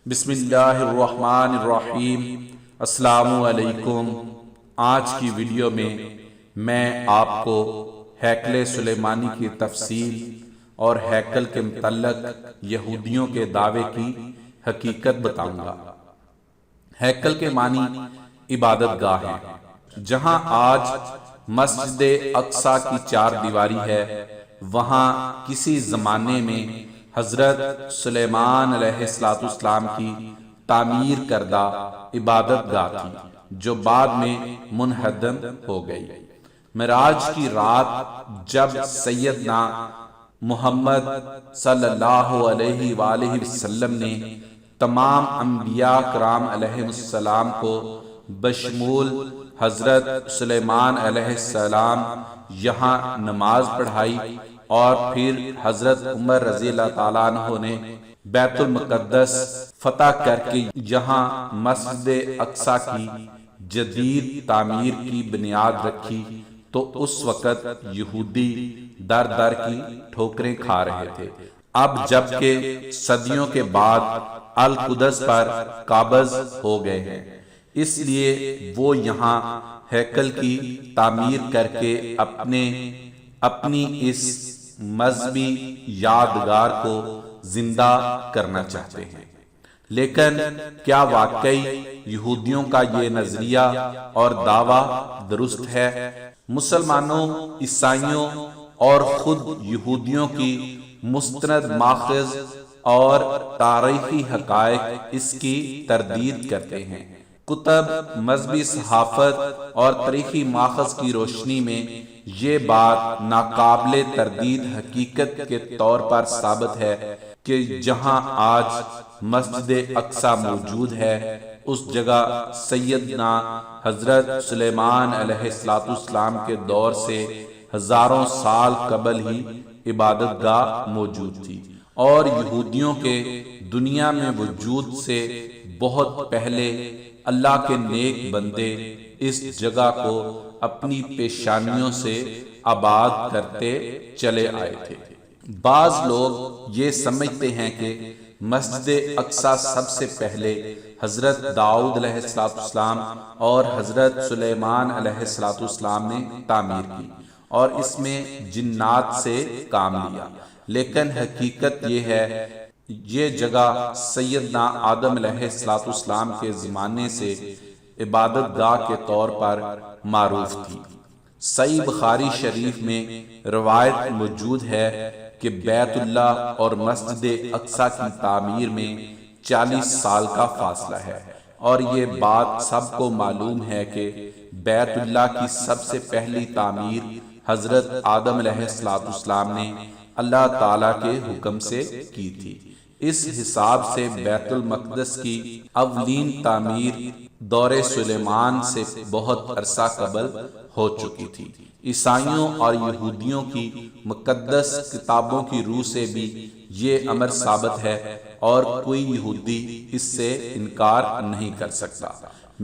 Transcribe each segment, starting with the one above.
بسم اللہ الرحمن الرحیم۔ السلام علیکم۔ آج کی ویڈیو میں آپ کو ہیکل سلیمانی کی تفصیل اور ہیکل کے متعلق یہودیوں کے دعوے کی حقیقت بتاؤں گا۔ ہیکل کے معنی عبادت گاہ ہے۔ جہاں آج مسجد اقصی کی چار دیواری ہے، وہاں کسی زمانے میں حضرت سلیمان علیہ السلام کی تعمیر کردہ عبادت گاہ تھی، جو بعد میں منہدم ہو گئی۔ معراج کی رات جب سیدنا محمد صلی اللہ علیہ وآلہ وسلم نے تمام انبیاء کرام علیہ السلام کو بشمول حضرت سلیمان علیہ السلام یہاں نماز پڑھائی، اور پھر حضرت عمر رضی اللہ تعالیٰ عنہ نے بیت المقدس فتح کر کے یہاں مسجد اقصی کی جدید تعمیر کی بنیاد رکھی، تو اس وقت یہودی در در کی ٹھوکریں کھا رہے تھے۔ اب جبکہ صدیوں کے بعد القدس پر قابض ہو گئے ہیں، اس لیے وہ یہاں ہیکل کی تعمیر کر کے اپنی اس مذہبی یادگار کو زندہ کرنا چاہتے ہیں۔ لیکن کیا واقعی یہودیوں کا یہ نظریہ اور دعویٰ درست ہے؟ مسلمانوں، عیسائیوں اور خود یہودیوں کی مستند ماخذ اور تاریخی حقائق اس کی تردید کرتے ہیں۔ کتب، مذہبی صحافت اور تاریخی ماخذ کی روشنی میں یہ بات ناقابل تردید حقیقت کے طور پر ثابت ہے کہ جہاں آج مسجد اقصی موجود ہے، اس جگہ سیدنا حضرت سلیمان علیہ السلام کے دور سے ہزاروں سال قبل ہی عبادت گاہ موجود تھی، اور یہودیوں کے دنیا میں وجود سے بہت پہلے اللہ کے نیک بندے اس جگہ کو اپنی پیشانیوں سے آباد کرتے چلے آئے تھے۔ بعض لوگ یہ سمجھتے ہیں کہ مسجد اقصی سب سے پہلے حضرت داؤد علیہ السلام اور حضرت سلیمان علیہ السلام نے تعمیر کی اور اس میں جنات سے کام لیا، لیکن حقیقت یہ ہے یہ جگہ سیدنا آدم علیہ السلام کے زمانے سے عبادت گاہ کے طور پر معروف تھی۔ صحیح بخاری شریف میں روایت موجود ہے کہ بیت اللہ اور مسجد اقصی کی تعمیر میں 40 سال کا فاصلہ ہے، اور یہ بات سب کو معلوم ہے کہ بیت اللہ کی سب سے پہلی تعمیر حضرت آدم علیہ السلام نے اللہ تعالیٰ کے حکم سے کی تھی۔ اس حساب سے بیت المقدس کی اولین تعمیر دور سلیمان سے بہت عرصہ قبل ہو چکی تھی۔ عیسائیوں اور یہودیوں کی مقدس کتابوں کی روح سے بھی یہ امر ثابت ہے، اور کوئی یہودی اس سے انکار نہیں کر سکتا۔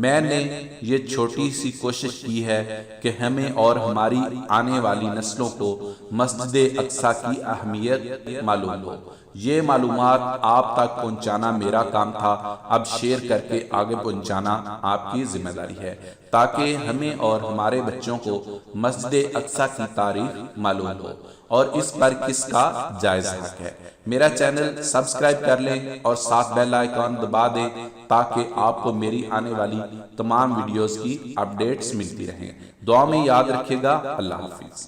میں نے یہ چھوٹی سی کوشش کی ہے کہ ہمیں اور ہماری آنے والی نسلوں کو مسجد اقصی کی اہمیت معلوم ہو۔ یہ معلومات آپ تک پہنچانا میرا کام تھا، اب شیئر کر کے آگے پہنچانا آپ کی ذمہ داری ہے، تاکہ ہمیں اور ہمارے بچوں کو مسجد اقصی کی تاریخ معلوم ہو اور اس پر کس کا جائز حق ہے۔ میرا چینل سبسکرائب کر لیں اور ساتھ بیل آئیکن دبا دیں تاکہ آپ کو میری آنے والی تمام ویڈیوز کی اپڈیٹس ملتی رہیں۔ دعا میں یاد رکھیے گا۔ اللہ حافظ۔